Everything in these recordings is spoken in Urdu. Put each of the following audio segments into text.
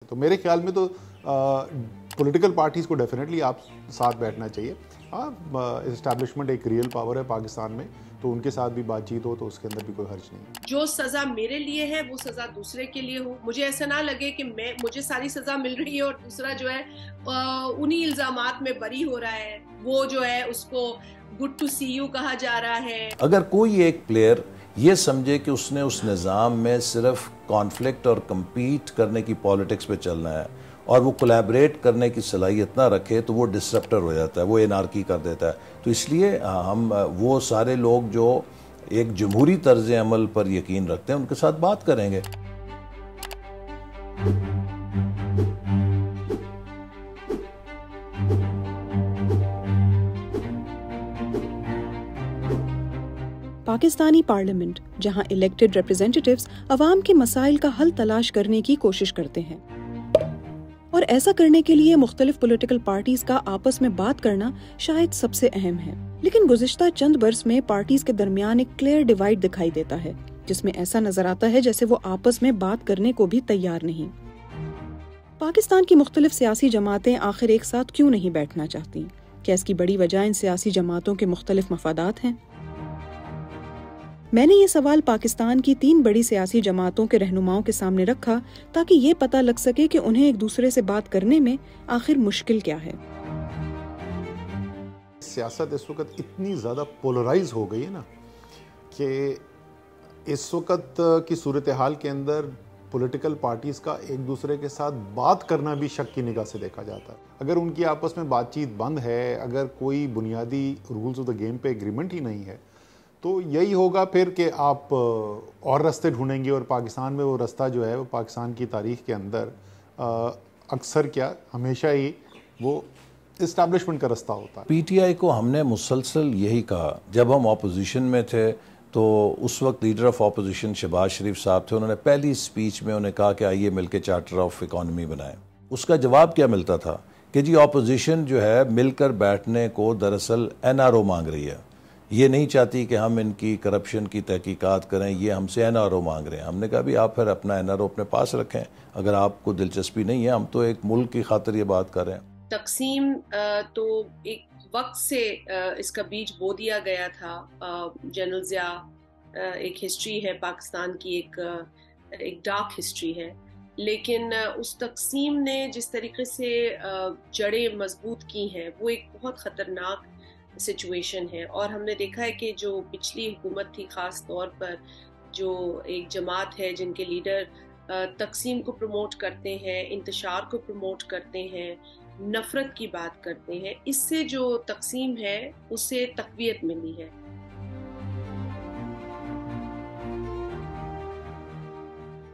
تو میرے خیال میں تو پولیٹیکل پارٹیز کو ڈیفینیٹلی آپ ساتھ بیٹھنا چاہیے. اسٹیبلشمنٹ ایک ریئل پاور ہے پاکستان میں, تو ان کے ساتھ بھی بات چیت ہو تو اس کے اندر بھی کوئی حرج نہیں. جو سزا میرے لیے ہے وہ سزا دوسرے کے لیے ہو. مجھے ایسا نہ لگے کہ مجھے ساری سزا مل رہی ہے اور دوسرا جو ہے انہی الزامات میں بری ہو رہا ہے, وہ جو ہے اس کو گڈ ٹو سی یو کہا جا رہا ہے. اگر کوئی ایک پلیئر یہ سمجھے کہ اس نے اس نظام میں صرف کانفلکٹ اور کمپیٹ کرنے کی پالیٹکس پہ چلنا ہے اور وہ کولیبریٹ کرنے کی صلاحیت نہ رکھے تو وہ ڈسرپٹر ہو جاتا ہے, وہ انارکی کر دیتا ہے. تو اس لیے ہم وہ سارے لوگ جو ایک جمہوری طرز عمل پر یقین رکھتے ہیں ان کے ساتھ بات کریں گے. پاکستانی پارلیمنٹ جہاں الیکٹڈ ریپرزینٹیٹیوز عوام کے مسائل کا حل تلاش کرنے کی کوشش کرتے ہیں, اور ایسا کرنے کے لیے مختلف پولیٹیکل پارٹیز کا آپس میں بات کرنا شاید سب سے اہم ہے. لیکن گزشتہ چند برس میں پارٹیز کے درمیان ایک کلیئر ڈیوائیڈ دکھائی دیتا ہے جس میں ایسا نظر آتا ہے جیسے وہ آپس میں بات کرنے کو بھی تیار نہیں. پاکستان کی مختلف سیاسی جماعتیں آخر ایک ساتھ کیوں نہیں بیٹھنا چاہتی؟ کیا اس کی بڑی وجہ ان سیاسی جماعتوں کے مختلف مفادات ہیں؟ میں نے یہ سوال پاکستان کی 3 بڑی سیاسی جماعتوں کے رہنماؤں کے سامنے رکھا تاکہ یہ پتہ لگ سکے کہ انہیں ایک دوسرے سے بات کرنے میں آخر مشکل کیا ہے. سیاست اس وقت اتنی زیادہ پولرائز ہو گئی ہے نا کہ اس وقت کی صورتحال کے اندر پولیٹیکل پارٹیز کا ایک دوسرے کے ساتھ بات کرنا بھی شک کی نگاہ سے دیکھا جاتا ہے. اگر ان کی آپس میں بات چیت بند ہے, اگر کوئی بنیادی رولز آف دا گیم پہ ایگریمنٹ ہی نہیں ہے, تو یہی ہوگا پھر کہ آپ اور رستے ڈھونڈیں گے. اور پاکستان میں وہ رستہ جو ہے وہ پاکستان کی تاریخ کے اندر اکثر کیا ہمیشہ ہی وہ اسٹیبلشمنٹ کا رستہ ہوتا ہے. پی ٹی آئی کو ہم نے مسلسل یہی کہا جب ہم اپوزیشن میں تھے, تو اس وقت لیڈر آف اپوزیشن شہباز شریف صاحب تھے. انہوں نے پہلی سپیچ میں انہیں کہا کہ آئیے مل کے چارٹر آف اکانومی بنائیں. اس کا جواب کیا ملتا تھا کہ جی اپوزیشن جو ہے مل کر بیٹھنے کو دراصل این آر او مانگ رہی ہے, یہ نہیں چاہتی کہ ہم ان کی کرپشن کی تحقیقات کریں, یہ ہم سے این آر او مانگ رہے ہیں. ہم نے کہا بھی آپ پھر اپنا این آر او اپنے پاس رکھیں, اگر آپ کو دلچسپی نہیں ہے, ہم تو ایک ملک کی خاطر یہ بات کر رہے ہیں. تقسیم تو ایک وقت سے اس کا بیج بو دیا گیا تھا. جنرل ضیاء ایک ہسٹری ہے پاکستان کی, ایک ڈارک ہسٹری ہے, لیکن اس تقسیم نے جس طریقے سے جڑیں مضبوط کی ہیں وہ ایک بہت خطرناک سچویشن ہے. اور ہم نے دیکھا ہے کہ جو پچھلی حکومت تھی, خاص طور پر جو ایک جماعت ہے جن کے لیڈر تقسیم کو پروموٹ کرتے ہیں, انتشار کو پروموٹ کرتے ہیں, نفرت کی بات کرتے ہیں, اس سے جو تقسیم ہے اس سے تقویت ملی ہے.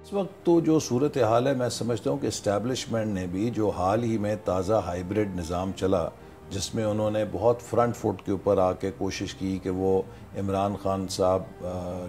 اس وقت تو جو صورتحال ہے, میں سمجھتا ہوں کہ اسٹیبلشمنٹ نے بھی جو حال ہی میں تازہ ہائیبرڈ نظام چلا, جس میں انہوں نے بہت فرنٹ فٹ کے اوپر آ کے کوشش کی کہ وہ عمران خان صاحب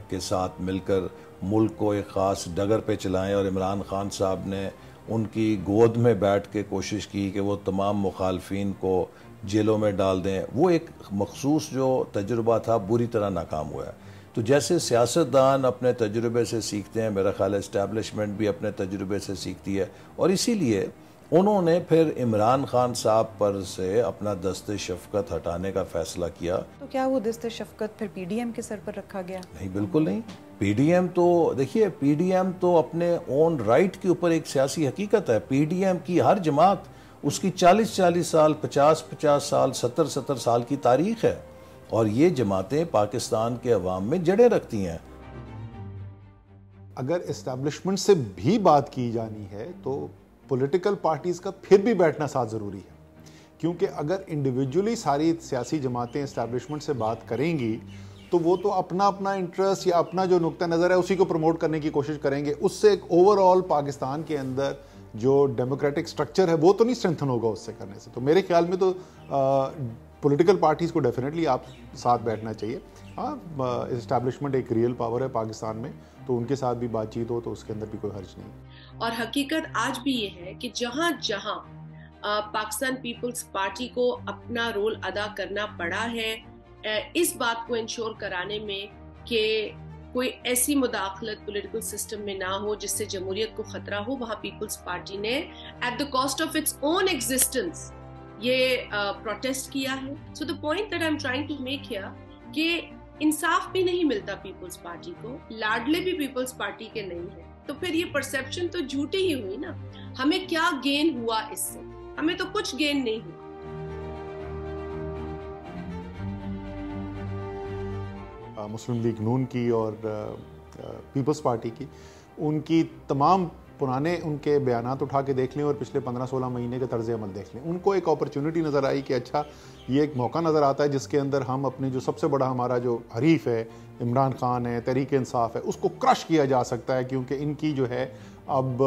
کے ساتھ مل کر ملک کو ایک خاص ڈگر پہ چلائیں, اور عمران خان صاحب نے ان کی گود میں بیٹھ کے کوشش کی کہ وہ تمام مخالفین کو جیلوں میں ڈال دیں. وہ ایک مخصوص جو تجربہ تھا بری طرح ناکام ہوا ہے. تو جیسے سیاستدان اپنے تجربے سے سیکھتے ہیں, میرا خیال ہے اسٹیبلشمنٹ بھی اپنے تجربے سے سیکھتی ہے, اور اسی لیے انہوں نے پھر عمران خان صاحب پر سے اپنا دست شفقت ہٹانے کا فیصلہ کیا. تو کیا وہ دست شفقت پھر پی ڈی ایم کے سر پر رکھا گیا؟ نہیں, بالکل نہیں. پی ڈی ایم تو دیکھیے, پی ڈی ایم تو اپنے اون رائٹ کے اوپر ایک سیاسی حقیقت ہے. پی ڈی ایم کی ہر جماعت اس کی 40 سال 50 سال 70 سال کی تاریخ ہے, اور یہ جماعتیں پاکستان کے عوام میں جڑیں رکھتی ہیں. اگر اسٹیبلشمنٹ سے بھی بات کی جانی ہے تو پولیٹیکل پارٹیز کا پھر بھی بیٹھنا ساتھ ضروری ہے, کیونکہ اگر انڈیویجولی ساری سیاسی جماعتیں اسٹیبلشمنٹ سے بات کریں گی تو وہ تو اپنا انٹرسٹ یا اپنا جو نقطہ نظر ہے اسی کو پروموٹ کرنے کی کوشش کریں گے. اس سے ایک اوور آل پاکستان کے اندر جو ڈیموکریٹک سٹرکچر ہے وہ تو نہیں اسٹرینتھن ہوگا اس سے کرنے سے. تو میرے خیال میں تو پولیٹیکل پارٹیز کو ڈیفینیٹلی آپ ساتھ بیٹھنا چاہیے. اسٹیبلشمنٹ ایک ریئل پاور ہے پاکستان میں, تو ان کے ساتھ بھی بات چیت ہو تو اس کے اندر بھی کوئی حرج نہیں. اور حقیقت آج بھی یہ ہے کہ جہاں جہاں پاکستان پیپلز پارٹی کو اپنا رول ادا کرنا پڑا ہے اس بات کو انشور کرانے میں کہ کوئی ایسی مداخلت پولیٹیکل سسٹم میں نہ ہو جس سے جمہوریت کو خطرہ ہو، وہاں پیپلز پارٹی نے at the cost of its own existence یہ پروٹیسٹ کیا ہے. So the point that I am trying to make here کہ انصاف بھی نہیں ملتا پیپلز پارٹی کو، لاڈلے بھی پیپلز پارٹی کے نہیں ہیں، تو پھر یہ پرسیپشن تو جھوٹی ہی ہوئی نا. ہمیں کیا گین ہوا اس سے؟ ہمیں تو کچھ گین نہیں ہوا. مسلم لیگ نون کی اور پیپلز پارٹی کی، ان کی تمام پرانے ان کے بیانات اٹھا کے دیکھ لیں اور پچھلے 15-16 مہینے کے طرز عمل دیکھ لیں. ان کو ایک اپرچونٹی نظر آئی کہ اچھا یہ ایک موقع نظر آتا ہے جس کے اندر ہم اپنے جو سب سے بڑا ہمارا جو حریف ہے عمران خان ہے، تحریک انصاف ہے، اس کو کرش کیا جا سکتا ہے، کیونکہ ان کی جو ہے اب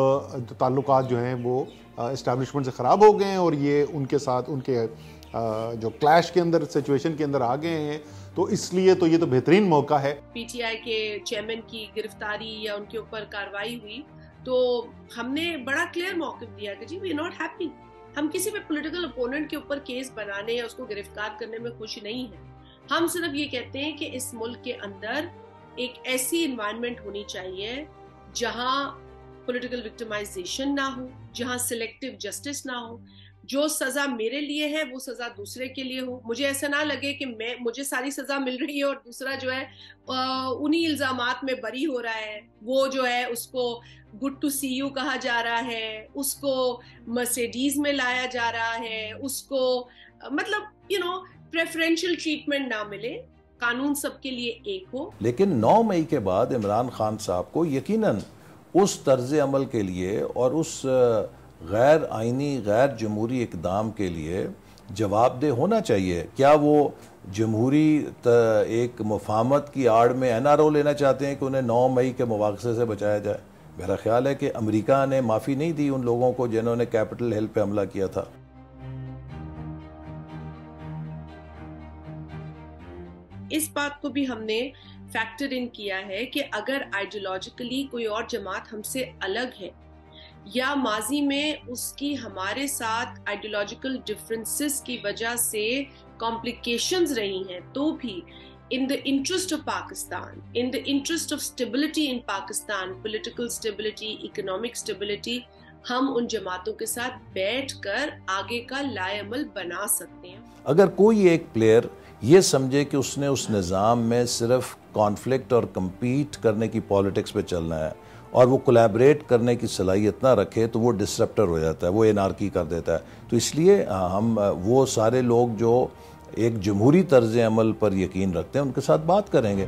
تعلقات جو ہیں وہ اسٹیبلشمنٹ سے خراب ہو گئے ہیں اور یہ ان کے ساتھ ان کے جو کلیش کے اندر سچویشن کے اندر آ گئے ہیں. تو اس لیے تو یہ تو بہترین موقع ہے. پی ٹی آئی کے چیئرمین کی گرفتاری یا ان کے اوپر کارروائی ہوئی تو ہم نے بڑا کلیئر موقف دیا کہ جی وی آر ناٹ ہیپی. ہم کسی بھی پولیٹیکل اپوننٹ کے اوپر کیس بنانے یا اس کو گرفتار کرنے میں خوش نہیں ہیں. ہم صرف یہ کہتے ہیں کہ اس ملک کے اندر ایک ایسی انوائرمنٹ ہونی چاہیے جہاں پولیٹیکل وکٹمائزیشن نہ ہو، جہاں سلیکٹیو جسٹس نہ ہو. جو سزا میرے لیے ہے وہ سزا دوسرے کے لیے ہو. مجھے ایسا نہ لگے کہ مجھے ساری سزا مل رہی ہے اور دوسرا جو ہے انہی الزامات میں بری ہو رہا ہے. وہ جو ہے اس کو گڈ ٹو سی یو کہا جا رہا ہے، اس کو مرسیڈیز میں لایا جا رہا ہے، اس کو مطلب پریفرینشل ٹریٹمنٹ نہ ملے. قانون سب کے لیے ایک ہو. لیکن 9 مئی کے بعد عمران خان صاحب کو یقیناً اس طرز عمل کے لیے اور اس غیر آئینی غیر جمہوری اقدام کے لیے جواب دہ ہونا چاہیے. کیا وہ جمہوری ایک مفاہمت کی آڑ میں این آر او لینا چاہتے ہیں کہ انہیں 9 مئی کے مواخذے سے بچایا جائے؟ میرا خیال ہے کہ امریکہ نے معافی نہیں دی ان لوگوں کو جنہوں نے کیپٹل ہل پہ حملہ کیا تھا. اس بات کو بھی ہم نے فیکٹر ان کیا ہے کہ اگر آئیڈیولوجیکلی کوئی اور جماعت ہم سے الگ ہے یا ماضی میں اس کی ہمارے ساتھ آئیڈیولوجیکل ڈفرینسز کی وجہ سے کمپلیکیشنز رہی ہیں، تو بھی in the interest of Pakistan, in the interest of stability in Pakistan, political stability, economic stability, ہم ان جماعتوں کے ساتھ بیٹھ کر آگے کا لائے عمل بنا سکتے ہیں. اگر کوئی ایک پلیئر یہ سمجھے کہ اس نے اس نظام میں صرف کانفلکٹ اور کمپیٹ کرنے کی پالیٹکس پہ چلنا ہے اور وہ کولیبریٹ کرنے کی صلاحیت نہ رکھے تو وہ ڈسرپٹر ہو جاتا ہے، وہ انارکی کر دیتا ہے. تو اس لیے ہم وہ سارے لوگ جو ایک جمہوری طرز عمل پر یقین رکھتے ہیں ان کے ساتھ بات کریں گے.